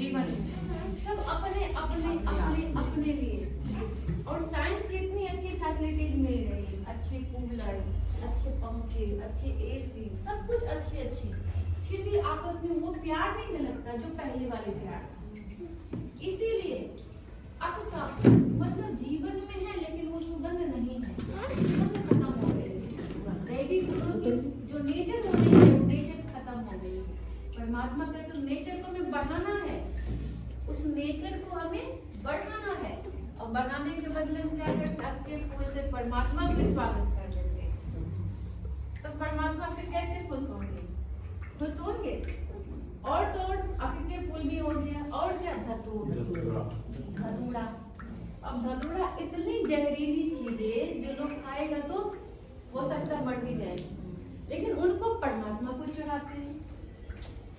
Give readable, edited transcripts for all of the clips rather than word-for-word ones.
जीवन में सब अपने अपने अपने अपने लिए। और साइंस की इतनी अच्छी फैसिलिटीज मिल रही, अच्छे कूलर, अच्छे पंखे, अच्छे एसी, सब कुछ अच्छी अच्छी, फिर भी आपस में वो प्यार नहीं झलकता जो पहले वाले प्यार। इसीलिए अब का मतलब जीवन में है लेकिन वो सुगंध नहीं है, सुगंध खत्म हो गई है। दैवी गुणों की जो नेचर हो रही है वो नेचर खत्म हो गई है। परमात्मा का तो नेचर को हमें बढ़ाना है, उस नेचर को हमें बढ़ाना है। और बढ़ाने के बदले हम क्या करते हैं, आपके फूल से परमात्मा का स्वागत कर देते हैं। तो परमात्मा फिर कैसे खुश होंगे? खुश होंगे। और तो और आपके फूल भी हो गया, और क्या धतूरा। अब धतूरा इतनी जहरीली चीज है जो लोग खाएगा तो हो सकता मर भी जाए, लेकिन उनको परमात्मा को चढ़ाते हैं।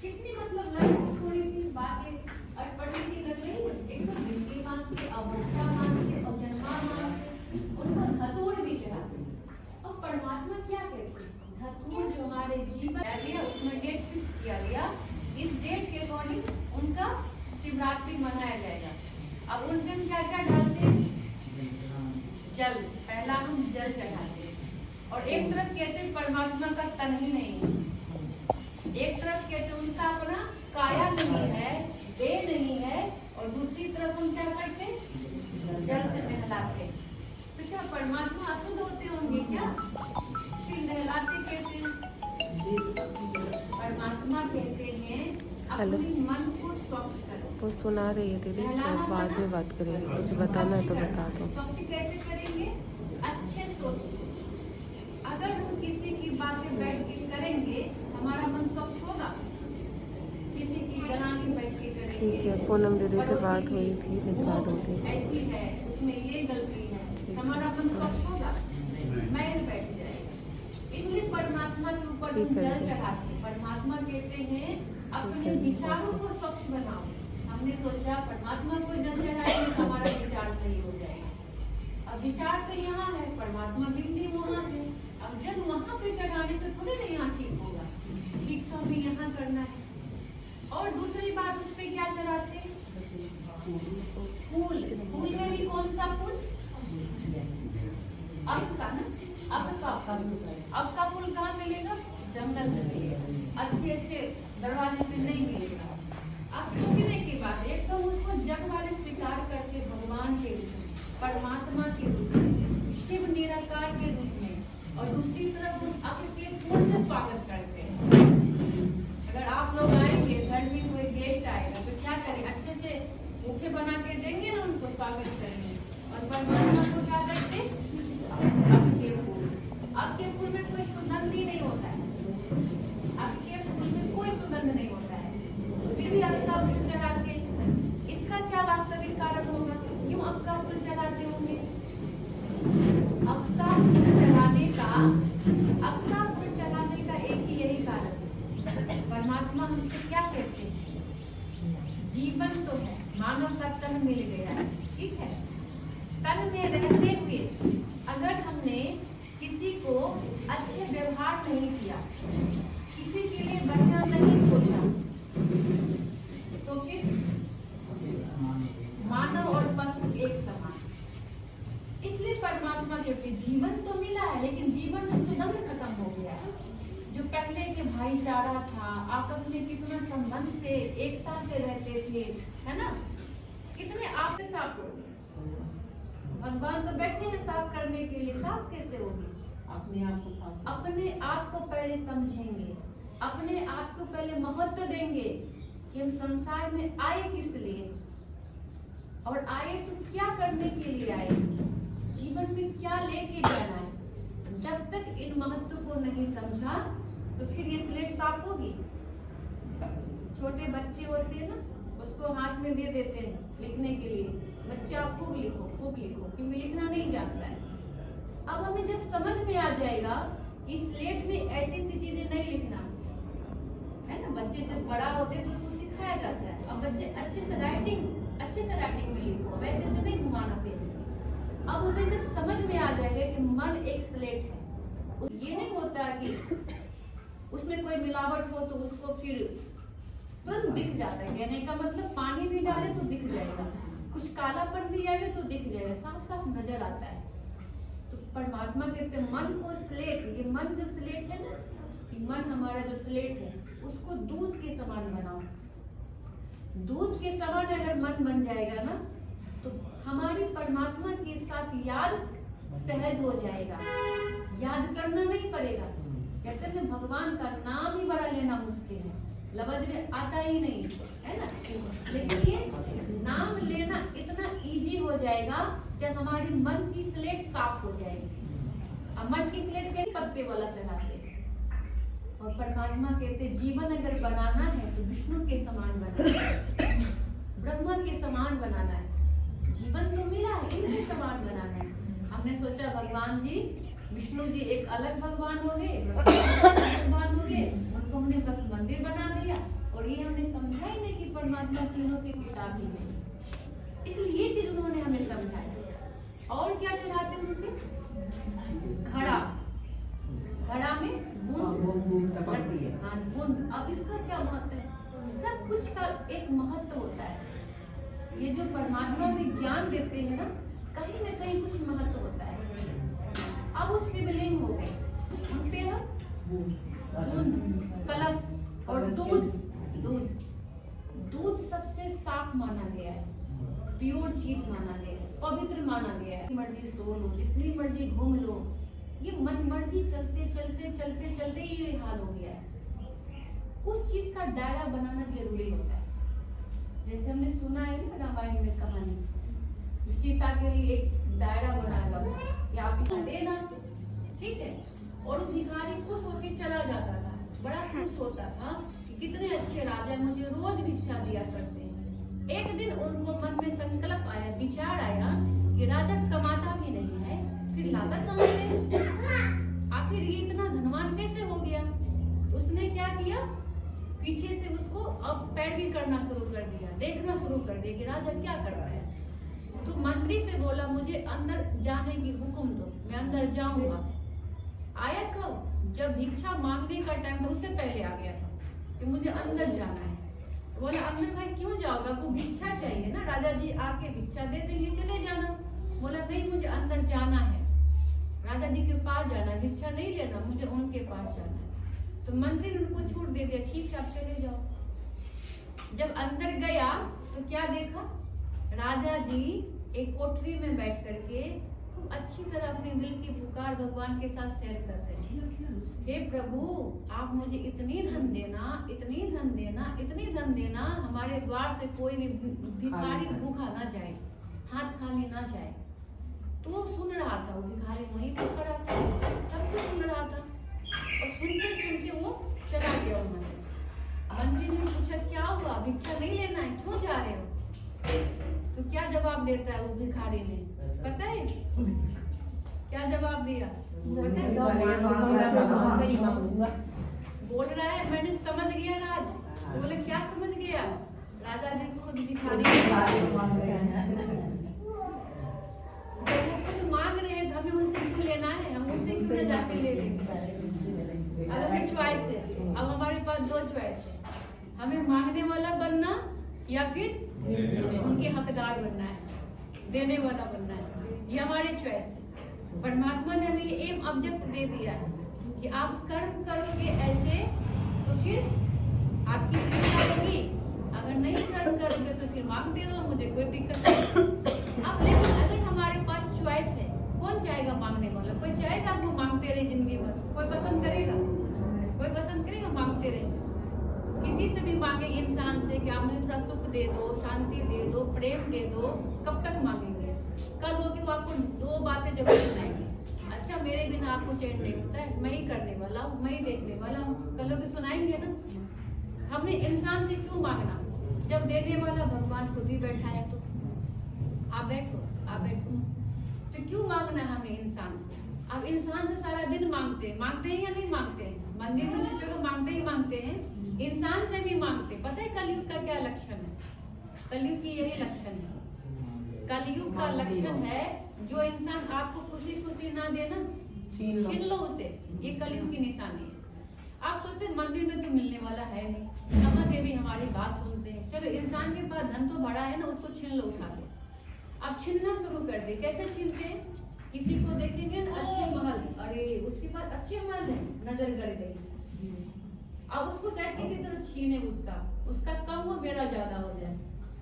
कितनी मतलब थोड़ी सी बातें अटपटी सी लग रही है, एक तो जिंदगी मान से, अवोक्षा मान से, और जन्मा मान से उनको धतूर भी चढ़ाते हैं। और परमात्मा क्या कहते हैं, धतूर जो हमारे जीवन गया उसमें डेट फिक्स किया गया, इस डेट के अकॉर्डिंग उनका शिवरात्रि मनाया जाएगा। अब उनमें हम क्या क्या डालते हैं, जल, पहला हम जल चढ़ाते हैं। और एक तरफ कहते हैं परमात्मा का तन ही नहीं है, एक तरफ कहते हैं उनका अपना काया नहीं है, देह नहीं है, और दूसरी तरफ हम क्या करते हैं, जल से नहलाते। तो क्या परमात्मा अशुद्ध होते होंगे क्या? फिर नहलाते कहते हैं, परमात्मा कहते हैं अपने मन को स्वच्छ करो। वो सुना रही है दीदी, तो बाद में बात करेंगे, कुछ बताना है तो बता दो। स्वच्छ कैसे करेंगे? अच्छे सोच से। अगर हम किसी की बातें बैठ के करेंगे हमारा मन स्वच्छ होगा, किसी की गलानी बैठ के करेंगे। ठीक है, पूनम दीदी से बात हुई थी, भिजवा दूंगी। ऐसी है, उसमें ये गलती है, हमारा मन स्वच्छ होगा, मैल बैठ जाएगा। इसलिए परमात्मा के ऊपर हम जल चढ़ाते हैं। परमात्मा कहते हैं अपने विचारों को स्वच्छ बनाओ। हमने सोचा परमात्मा को जल चढ़ाएंगे तो हमारा विचार सही हो जाएगा। अब विचार तो यहाँ है, परमात्मा बिंदी वहाँ है। अब जब वहाँ पे चढ़ाने से थोड़ी ना यहाँ ठीक होगा, ठीक तो हमें यहाँ करना है। और दूसरी बात, उस पे क्या चढ़ाते हैं, फूल। फूल में भी कौन सा फूल, अब का ना, अब का फूल कहाँ मिलेगा, जंगल में मिलेगा, अच्छे अच्छे दरवाजे पे नहीं मिलेगा। आप सोचने की बात है, एक तो उसको जग वाले स्वीकार करके भगवान के रूप में, परमात्मा के रूप में, शिव निराकार के रूप में, और दूसरी तरफ हम आपके फूल से स्वागत करते हैं। अगर आप लोग आएंगे, घर में कोई गेस्ट आएगा तो क्या करें, अच्छे से मुखे बना के देंगे ना, उनको स्वागत करेंगे। और परमात्मा को क्या करते, आपके फूल में कोई सुगंध ही नहीं होता है, आपके फूल में कोई सुगंध नहीं होता है, फिर भी आपका फूल चढ़ाते हैं। इसका क्या वास्तविक कारण होगा, क्यों आपका फूल चढ़ाते होंगे? आपका फूल चढ़ाने का एक ही यही कारण है। परमात्मा हमसे क्या कहते हैं, जीवन तो है, मानव का तन मिल गया है, ठीक है, तन में रहते हुए अगर हमने किसी को अच्छे व्यवहार नहीं किया, किसी के लिए बढ़िया नहीं सोचा, तो फिर मानव और पशु एक समान। इसलिए परमात्मा कहते जीवन तो मिला है लेकिन जीवन में सुगंध खत्म हो गया है। जो पहले के भाईचारा था, आपस में कितना संबंध से, एकता से रहते थे, है ना, कितने आपसे साफ हो गए। भगवान तो बैठे हैं साफ करने के लिए, साफ कैसे होगी? अपने आप को पहले समझेंगे, अपने आप को पहले महत्व देंगे कि हम संसार में आए किस लिए, और आए तो क्या करने के लिए आए, जीवन में क्या लेके जाना है। जब तक इन महत्व को नहीं समझा तो फिर ये स्लेट साफ होगी। छोटे बच्चे होते हैं ना, उसको हाथ में दे देते हैं लिखने के लिए, बच्चे आप खूब लिखो क्योंकि लिखना नहीं जानता है। अब हमें जब समझ में आ जाएगा कि स्लेट में ऐसी ऐसी चीजें नहीं लिखना है ना, बच्चे जब बड़ा होते हैं तो उसको सिखाया जाता है। अब बच्चे अच्छे से राइटिंग में लिखो, वैसे से नहीं घुमाना पेन। अब हमें जब समझ में आ जाएगा कि मन एक स्लेट है, ये नहीं होता कि उसमें कोई मिलावट हो तो उसको फिर तुरंत दिख जाता है। कहने का मतलब पानी तो दिख जाएगा, कुछ कालापन भी आएगा तो दिख जाएगा, साफ साफ नजर आता है। तो परमात्मा कहते हैं मन को स्लेट, ये मन जो स्लेट है ना, ये मन हमारा जो स्लेट है उसको दूध के समान बनाओ। दूध के समान अगर मन बन जाएगा ना तो हमारी परमात्मा के साथ याद सहज हो जाएगा, याद करना नहीं पड़ेगा। कहते हैं भगवान का नाम ही बड़ा लेना मुश्किल है, लफ्ज में आता ही नहीं है ना, लेकिन ये नाम लेना इतना इजी हो जाएगा जब हमारी मन की स्लेट साफ हो जाएगी। अब मन की स्लेट के पत्ते वाला चढ़ाते हैं और परमात्मा कहते जीवन अगर बनाना है तो विष्णु के समान बनाना है, ब्रह्मा के समान बनाना है। जीवन तो मिला है, इनके समान बनाना है। हमने सोचा भगवान जी, विष्णु जी एक अलग भगवान हो गए, भगवान हो गए, उनको हमने बस मंदिर बना दिया और ये हमने समझा ही नहीं कि परमात्मा तीनों के पिता भी है। इसलिए ये चीज उन्होंने हमें समझाया। और क्या चढ़ाते हैं उनपे? घड़ा, घड़ा में बूंद, हाँ बूंद। अब इसका क्या महत्व है? सब कुछ का एक महत्व होता है। ये जो परमात्मा में ज्ञान देते हैं ना, कहीं न कहीं कुछ महत्व होता है। अब वो शिवलिंग हो गए, उनपे हम कलश और दूध, दूध दूध सबसे साफ माना गया है, प्योर चीज माना गया है, पवित्र माना गया है। मर्जी सो लो, जितनी मर्जी घूम लो, ये मन मर्जी चलते चलते चलते चलते ये हाल हो गया है। उस चीज का दायरा बनाना जरूरी होता है। जैसे हमने सुना है ना रामायण में कहानी, सीता के लिए एक दायरा बनाया हुआ कि आप भिक्षा देना, ठीक है, और वो भिखारी खुश होकर चला जाता था, बड़ा खुश होता था कि कितने अच्छे राजा मुझे रोज भिक्षा दिया करते हैं। एक दिन उनको मन में संकल्प आया, विचार आया कि राजा कमाता भी नहीं है, फिर लाता कहाँ से? आखिर ये इतना धनवान कैसे हो गया? उसने क्या किया, पीछे से उसको अब पैरवी करना शुरू कर दिया, देखना शुरू कर दिया कि राजा क्या कर रहा है। तो मंत्री से बोला मुझे अंदर जाने की हुक्म दो, मैं अंदर जाऊंगा। आया कब? जब भिक्षा मांगने का टाइम था, उससे पहले आ गया था कि मुझे अंदर जाना है। तो बोला अंदर भाई क्यों जाओगा, को भिक्षा चाहिए ना, राजा जी आके भिक्षा दे देंगे, चले जाना। बोला नहीं, मुझे अंदर जाना है, राजा जी के पास जाना, भिक्षा नहीं लेना, मुझे उनके पास जाना है। तो मंत्री ने उनको छूट दे दिया, ठीक है आप चले जाओ। जब अंदर गया तो क्या देखा, राजा जी एक कोठरी में बैठ करके खूब अच्छी तरह अपने दिल की पुकार भगवान के साथ शेयर कर रहे हैं। हे प्रभु, आप मुझे इतनी धन देना, इतनी धन देना, इतनी धन देना, हमारे द्वार से कोई भी भिखारी भूखा ना जाए, हाथ खाली ना जाए। तो वो सुन रहा था, वो भिखारी वहीं पर खड़ा था, सब कुछ सुन रहा था और सुनते सुनते वो चला गया मंदिर। मंत्री ने पूछा क्या हुआ, भिक्षा नहीं लेना है, क्यों जा रहे हो? तो क्या जवाब देता है वो भिखारी ने, पता है क्या जवाब दिया? बोल रहा है मैंने समझ गया राज। तो बोले क्या समझ गया? राजा जी खुद भिखारी जब वो खुद मांग रहे हैं तो हमें उनसे क्यों लेना है, हम उनसे क्यों न जाके ले लेंगे। अब हमें चॉइस है, अब हमारे पास दो चॉइस है, हमें मांगने वाला बनना या फिर उनके हकदार बनना है, देने वाला बनना है। ये हमारे चॉइस है। परमात्मा ने हमें ये एम ऑब्जेक्ट दे दिया है कि आप कर्म करोगे ऐसे तो फिर आपकी कृपा होगी, अगर नहीं कर्म करोगे तो फिर मांगते रहो, मुझे कोई दिक्कत नहीं। अब लेकिन अगर हमारे पास चॉइस है, कौन चाहेगा मांगने वाला? कोई चाहेगा आपको मांगते रहे जिंदगी भर? कोई पसंद करेगा? कोई पसंद करेगा मांगते रहे? किसी से भी मांगे इंसान से कि आप मुझे थोड़ा सुख दे दो, शांति दे दो, प्रेम दे दो, कब तक मांगेंगे? कल होगी वो आपको दो बातें जरूर सुनाएंगे, अच्छा मेरे बिना आपको चैन नहीं होता है, मैं ही करने वाला हूँ, मैं ही देखने वाला हूँ, कल होगी सुनाएंगे ना। हमने इंसान से क्यों मांगना जब देने वाला भगवान खुद ही बैठा है? तो आप बैठो, आप बैठो, तो क्यों मांगना हमें इंसान से? अब इंसान से सारा दिन मांगते हैं या नहीं मांगते हैं? मंदिर में तो चलो मांगते ही मांगते हैं, इंसान से भी मांगते। पता है कलयुग का क्या लक्षण है? कलयुग की यही लक्षण है। कलयुग का लक्षण है जो इंसान आपको खुशी खुशी ना देना, छीन लो उसे, ये कलयुग की निशानी है। आप सोचते मंदिर में तो मिलने वाला है नहीं, कहाँ देवी हमारी बात सुनते हैं। चलो इंसान के पास धन तो बड़ा है ना, उसको छीन लो उठा के। अब छीनना शुरू कर दे। कैसे छीनते हैं? किसी को देखेंगे ना अच्छे महल, अरे उसके पास अच्छे महल है, नजर गड़ गई। अब उसको चाहे किसी तरह छीने, उसका कम हो, मेरा ज्यादा हो जाए,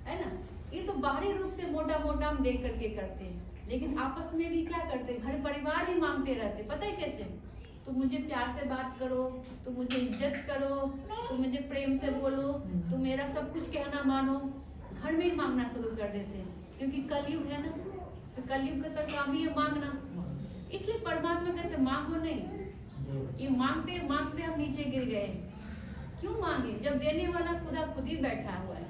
है ना। ये तो बाहरी रूप से मोटा मोटा हम देख करके करते हैं, लेकिन आपस में भी क्या करते हैं, घर परिवार ही मांगते रहते। पता है कैसे? तुम मुझे प्यार से बात करो, तुम मुझे इज्जत करो, तुम मुझे प्रेम से बोलो, तुम मेरा सब कुछ कहना मानो। घर में ही मांगना शुरू कर देते हैं, क्योंकि कलयुग है ना, तो कलयुग का तो काम ही है मांगना। इसलिए परमात्मा कहते मांगो नहीं। ये मांगते मांगते हम नीचे गिर गए। क्यों मांगे जब देने वाला खुदा खुद ही बैठा हुआ है।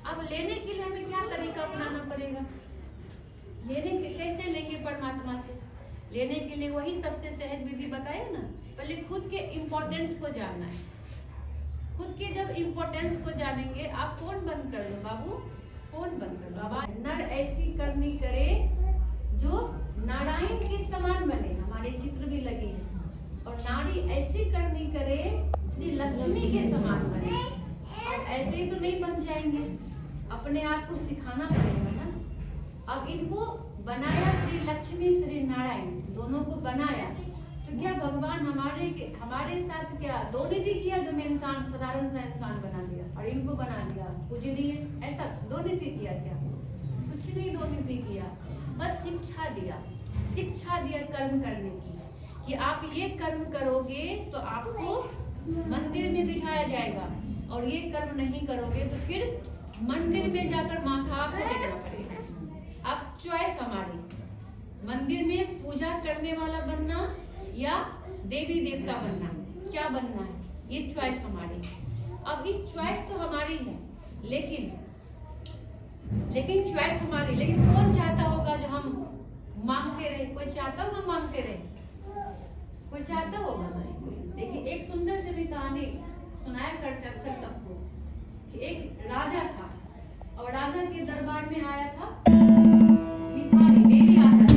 अब लेने के लिए हमें क्या तरीका अपनाना पड़ेगा? लेने के कैसे लेंगे परमात्मा से? लेने के लिए वही सबसे सहज विधि बताया ना। पहले खुद के इम्पोर्टेंस को जानना है। खुद के जब इम्पोर्टेंस को जानेंगे, आप फोन बंद कर लो बाबू, फोन बंद कर लो। अब नर ऐसी करनी करे जो नारायण के समान बने, हमारे चित्र भी लगे हैं। और नारी ऐसी करनी करे श्री लक्ष्मी के समान बने। अब ऐसे ही तो नहीं बन जाएंगे, अपने आप को सिखाना पड़ेगा ना। अब इनको बनाया श्री लक्ष्मी श्री नारायण, दोनों को बनाया, तो क्या भगवान हमारे साथ क्या दो निधि किया? जो मैं इंसान, साधारण सा इंसान बना दिया और इनको बना दिया पूजनीय, ऐसा दो निधि किया क्या? कुछ नहीं दो निधि किया, बस शिक्षा दिया कर्म करने की, कि आप ये कर्म करोगे तो आपको मंदिर में बिठाया जाएगा, और ये कर्म नहीं करोगे तो फिर मंदिर में जाकर माथा आपको टेकना पड़ेगा। अब चॉइस हमारी, मंदिर में पूजा करने वाला बनना या देवी देवता बनना, क्या बनना है, ये चॉइस हमारी। अब इस चॉइस तो हमारी है, लेकिन चॉइस हमारी, लेकिन कौन चाहता होगा जो हम मांगते रहे? कोई चाहता होगा मांगते रहे? कोई चाहता होगा? देखिए, एक सुंदर सी भी कहानी सुनाया करते अक्सर सबको, कि एक राजा था और राजा के दरबार में आया था भिखारी, डेली आता था।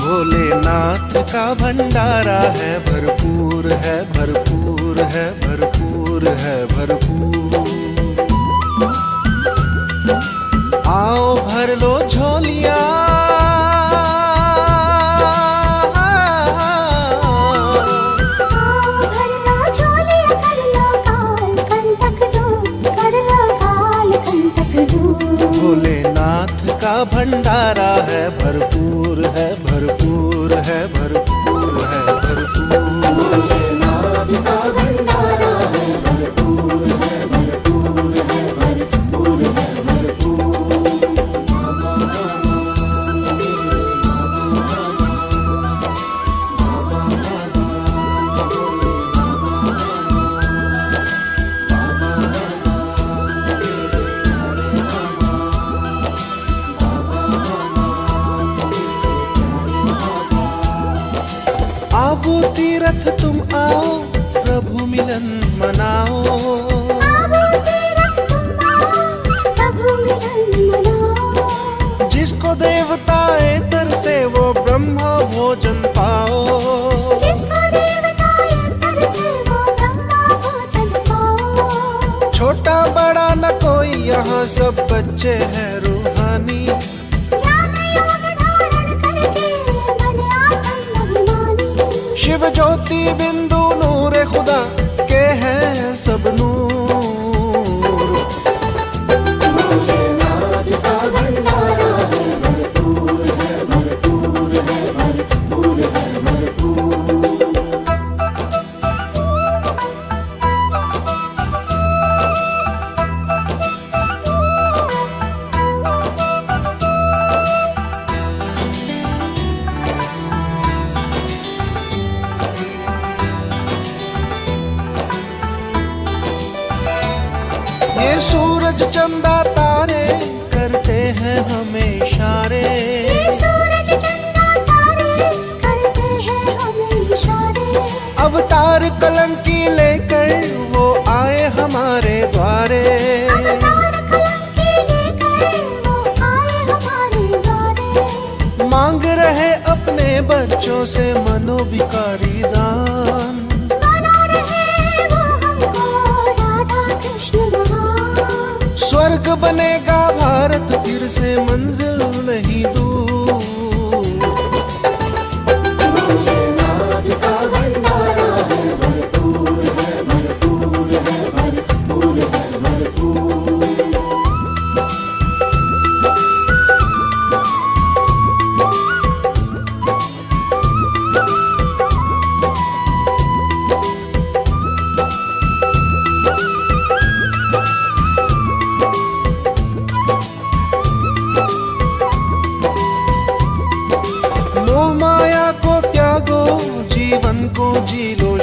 भोलेनाथ का भंडारा है भरपूर, है भरपूर, है भरपूर, है भरपूर। आओ भर लो झोलियां, भोलेनाथ का भंडारा है भरपूर, है भरपूर, है भरपूर, है भरपूर। भोलेनाथ का भंडारा है भरपूर, है भरपूर, है भरपूर, है भरपूर। आबो तीरथ तुम आओ, प्रभु मिलन मनाओ। आबो तीरथ तुम आओ, प्रभु मिलन मनाओ। जिसको देवताएं तरसे वो ब्रह्मा भोजन पाओ। जिसको देवताएं तरसे वो ब्रह्मा भोजन पाओ। छोटा बड़ा न कोई, यहाँ सब बच्चे हैं रूहानी। शिव ज्योति बिंदु नूर खुदा के हैं सब नूर। भोलेनाथ का भंडारा है भरपूर, है भरपूर, है भरपूर, है भरपूर। ये सूरज चंदा तारे करते हैं हमें इशारे। ये सूरज चंदा तारे करते बच्चों से मनोभिकारी दान। बना रहे वो हमको राधा कृष्ण महान। स्वर्ग बनेगा भारत फिर से मंजिल नहीं दूर। भोलेनाथ का भंडारा है भरपूर है, भरपूर है, भरपूर है, भरपूर। मोह माया को त्यागो, जीवन को जी लो।